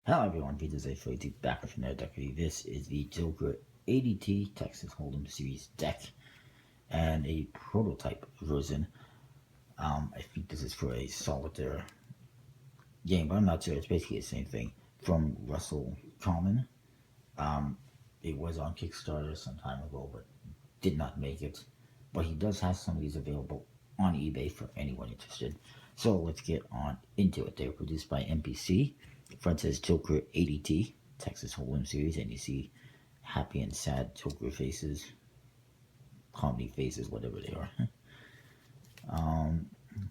Hello everyone, Peter Zay42 back with another deck review. This is the Joker ADT Texas Hold'em Series deck and a prototype version. I think this is for a solitaire game, but I'm not sure. It's basically the same thing from Russell Common. It was on Kickstarter some time ago, but did not make it. But he does have some of these available on eBay for anyone interested. So let's get on into it. They were produced by MPC. Front says Joker ADT, Texas Hold'em Series, and you see happy and sad Joker faces, comedy faces, whatever they are.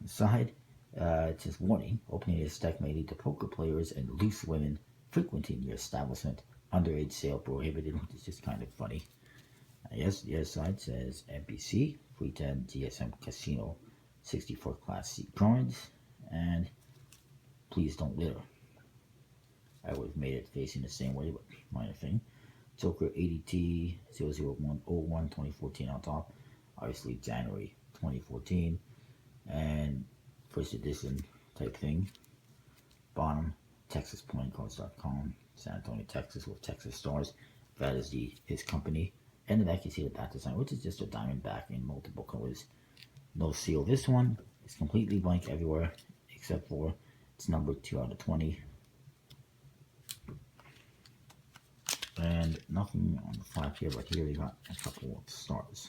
Side, it says warning: opening this deck may lead to poker players and loose women frequenting your establishment. Underage sale prohibited, which is just kind of funny. Yes, the other side says MPC, free 10 GSM Casino 64 Class C cards, and please don't litter. I would have made it facing the same way, but minor thing. Joker ADT 00101 2014 on top. Obviously January 2014. And first edition type thing. Bottom, TexasPlayingCards.com. San Antonio, Texas with Texas stars. That is his company. And the back you see the back design, which is just a diamond back in multiple colors. No seal. This one is completely blank everywhere, except for it's numbered 2 out of 20. And nothing on the flap here, but here we got a couple of stars.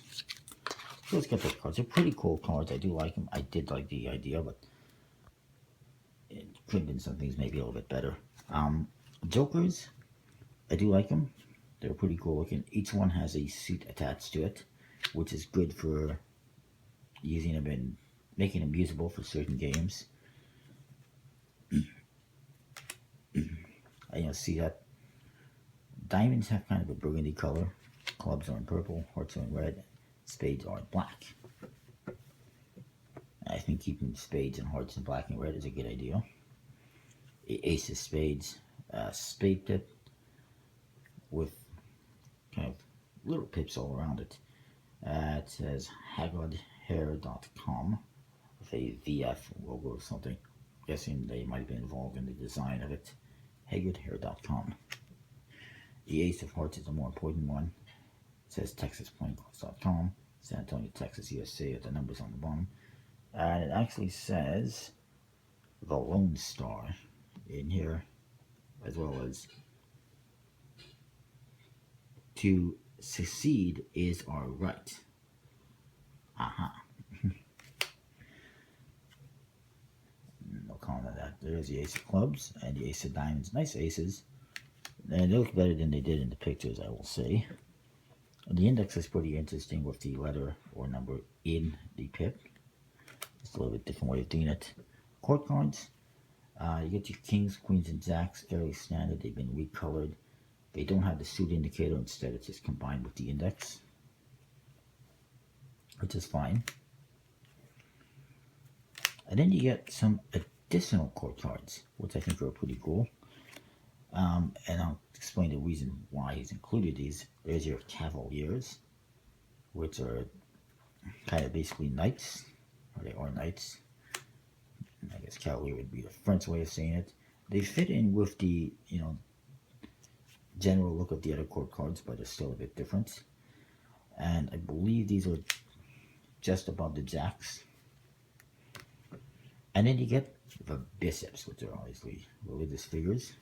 So let's get those cards. They're pretty cool cards. I do like them. I did like the idea, but it could have been some things maybe a little bit better. Jokers, I do like them. They're pretty cool looking. Each one has a suit attached to it, which is good for using them and making them usable for certain games. I see that diamonds have kind of a burgundy color. Clubs are in purple, hearts are in red, spades are in black. I think keeping spades and hearts in black and red is a good idea. Ace of spades, spade tip with kind of little pips all around it. It says haggardhair.com with a VF logo or something. I'm guessing they might have been involved in the design of it. haggardhair.com. The Ace of Hearts is a more important one. It says TexasPlayingCards.com, San Antonio, Texas, USA, with the numbers on the bottom. And it actually says the Lone Star in here, as well as to succeed is our right. No comment on that. There's the Ace of Clubs and the Ace of Diamonds. Nice aces. And they look better than they did in the pictures, I will say. The index is pretty interesting with the letter or number in the pip. Just a little bit different way of doing it. Court cards. You get your kings, queens, and jacks. Fairly standard. They've been recolored. They don't have the suit indicator. Instead, it's just combined with the index, which is fine. And then you get some additional court cards, which I think are pretty cool. And I'll explain the reason why he's included these. There's your Cavaliers, which are kind of basically knights, or they are knights. I guess Cavalier would be the French way of saying it. They fit in with the, general look of the other court cards, but they're still a bit different. And I believe these are just above the jacks. And then you get the bishops, which are obviously religious figures.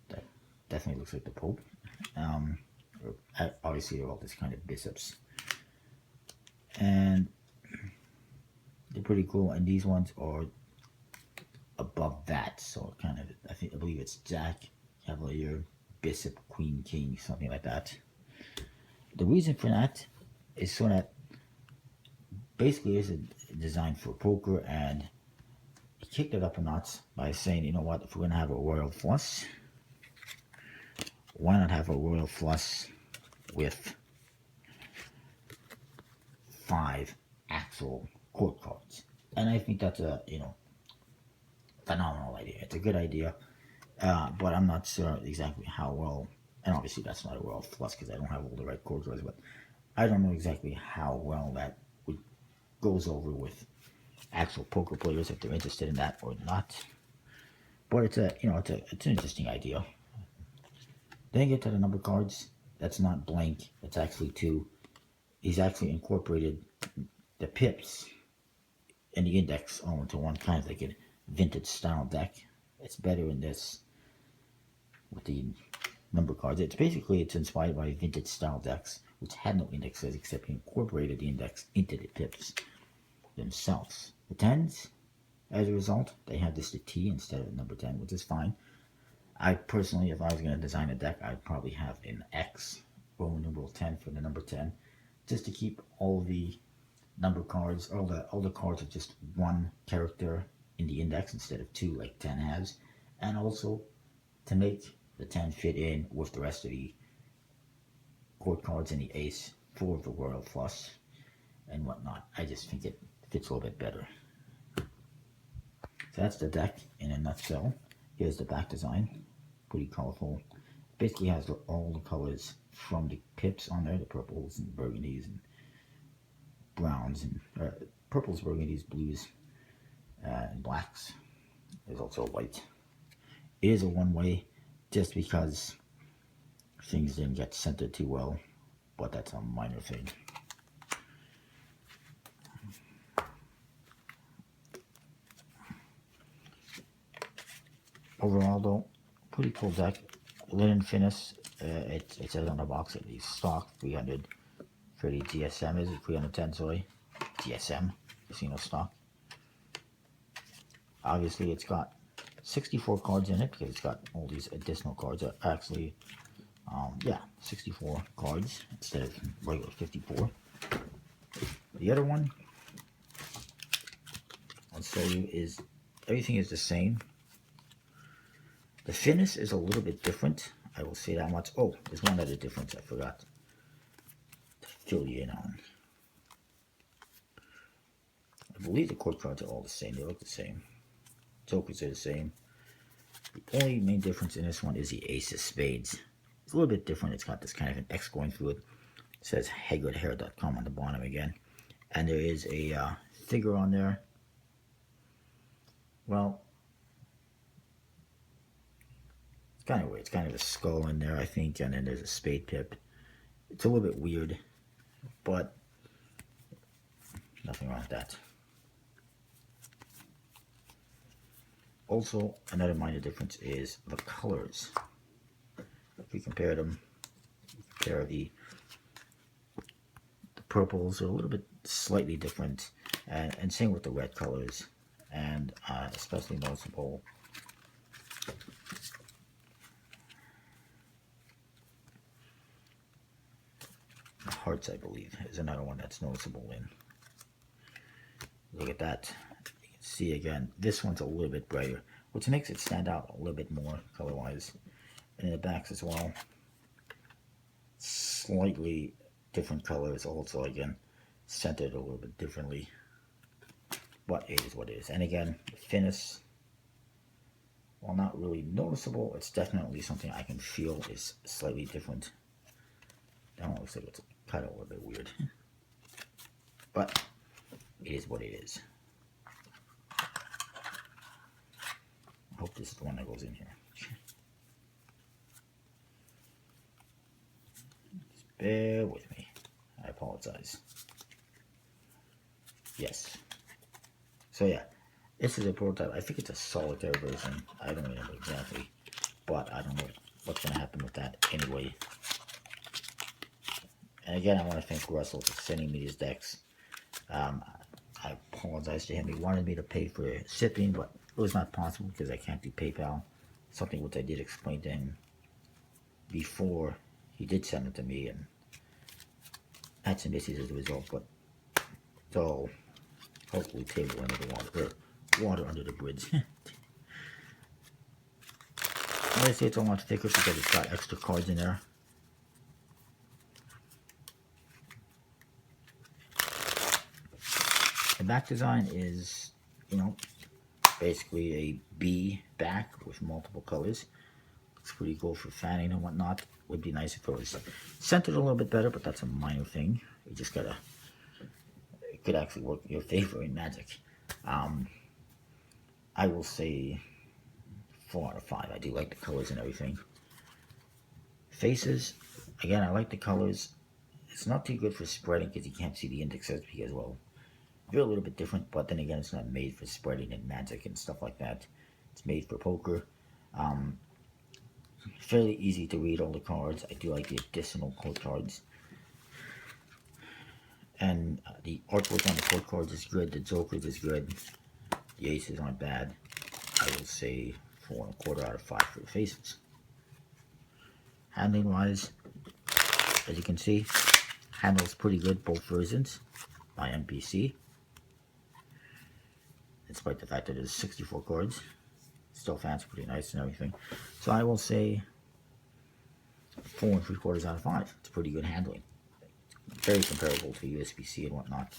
That definitely looks like the Pope. Obviously, they're all this kind of bishops. And they're pretty cool. And these ones are above that. So kind of, I believe it's Jack, Cavalier, Bishop, Queen, King, something like that. The reason for that is so that basically it's designed for poker, and he kicked it up a notch by saying, you know what, if we're going to have a royal flush, why not have a royal flush with 5 actual court cards? And I think that's a, phenomenal idea. It's a good idea, but I'm not sure exactly how well, and obviously that's not a royal flush because I don't have all the right court cards, but I don't know exactly how well that goes over with actual poker players, if they're interested in that or not. But it's a, it's an interesting idea. Then you get to the number cards. That's not blank. It's actually two. He's actually incorporated the pips and the index all into one, kind of like a vintage style deck. It's better in this with the number cards. It's inspired by vintage style decks, which had no indexes except he incorporated the index into the pips themselves. The tens, as a result, they have this the T instead of the number 10, which is fine. I personally, if I was going to design a deck, I'd probably have an X, Roman numeral 10 for the number 10, just to keep all the number cards, all the cards of just one character in the index instead of two like 10 has, and also to make the 10 fit in with the rest of the court cards in the ace for the royal flush and whatnot. I just think it fits a little bit better. So that's the deck in a nutshell. Here's the back design, pretty colorful. Basically has all the colors from the pips on there, the purples and burgundies and browns and purples, burgundies, blues, and blacks. There's also white. It is a one-way just because things didn't get centered too well, but that's a minor thing. Overall though, pretty cool deck. Linen finish, it says on the box that it's stock 330 GSM, is it 310, sorry, GSM, casino stock. Obviously it's got 64 cards in it because it's got all these additional cards. Actually, 64 cards instead of regular 54. The other one I'll show you is everything is the same. The finish is a little bit different. I will say that much. Oh, there's one other difference I forgot to fill you in on. I believe the court cards are all the same. They look the same. Tokens are the same. The only main difference in this one is the ace of spades. It's a little bit different. It's got this kind of an X going through it. It says HagridHair.com on the bottom again. And there is a figure on there. Well, it's kind of weird. It's kind of a skull in there, I think, and then there's a spade pip. It's a little bit weird, but nothing wrong with that. Also, another minor difference is the colors. If we compare them, compare the purples are a little bit slightly different, and same with the red colors, and especially noticeable the hearts, I believe, is another one that's noticeable in. Look at that. You can see again, this one's a little bit brighter, which makes it stand out a little bit more color-wise. And in the backs as well, slightly different colors also, again, centered a little bit differently. But it is what it is. And again, the finish, while not really noticeable, it's definitely something I can feel is slightly different. That one looks like it's kind of a little bit weird. But it is what it is. I hope this is the one that goes in here. Just bear with me. I apologize. Yes. So yeah, this is a prototype. I think it's a solitaire version. I don't remember exactly, but I don't know what's going to happen with that anyway. And again, I want to thank Russell for sending me these decks. I apologize to him. He wanted me to pay for shipping, but it was not possible because I can't do PayPal. Something which I did explain to him before he did send it to me, and I had some issues as a result, but it's all hopefully table under the water, or water under the bridge. I say it's a lot thicker because it's got extra cards in there. The back design is, basically a B back with multiple colors. It's pretty cool for fanning and whatnot. Would be nice if it was centered a little bit better, but that's a minor thing. You just gotta, it could actually work in your favor in Magic. I will say 4 out of 5. I do like the colors and everything. Faces, again, I like the colors. It's not too good for spreading because you can't see the indexes because, well, they're a little bit different, but then again, it's not made for spreading and magic and stuff like that. It's made for poker. Fairly easy to read all the cards. I do like the additional code cards. And the artwork on the code cards is good. The jokers is good. The aces aren't bad. I will say 4.25 out of 5 for the faces. Handling wise, as you can see, handles pretty good, both versions by MPC. Despite the fact that there's 64 cards, still fancy, pretty nice and everything. So I will say 4.75 out of 5. It's pretty good handling. Very comparable to USBC and whatnot.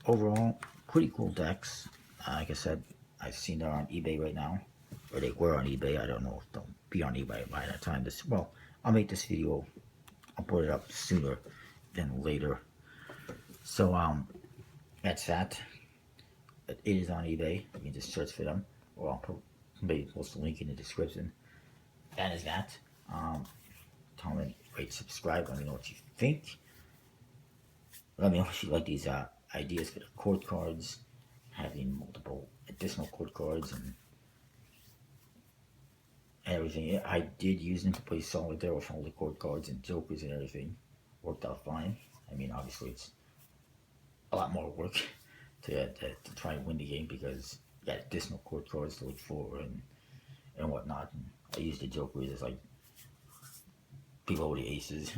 Overall, pretty cool decks. Like I said, I've seen they're on eBay right now, or they were on eBay. I don't know if they'll be on eBay by that time. Well, I'll make this video. I'll put it up sooner than later. So that's that. It is on eBay. You can just search for them, or I'll maybe post a link in the description. That is that. Comment, rate, subscribe. Let me know what you think. Let me know if you like these ideas for the chord cards, having multiple additional chord cards and everything. I did use them to play solitaire with all the chord cards and jokers and everything. Worked out fine. I mean, obviously it's a lot more work to try and win the game because you got additional chord cards to look for and whatnot. And I used the jokers as like below the aces,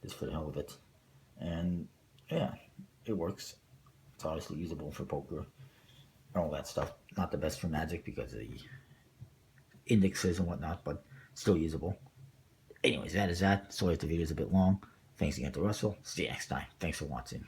just for the hell of it. And yeah, it works. It's obviously usable for poker and all that stuff. Not the best for Magic because of the indexes and whatnot, but still usable. Anyways, that is that. Sorry if the video is a bit long. Thanks again to Russell. See you next time. Thanks for watching.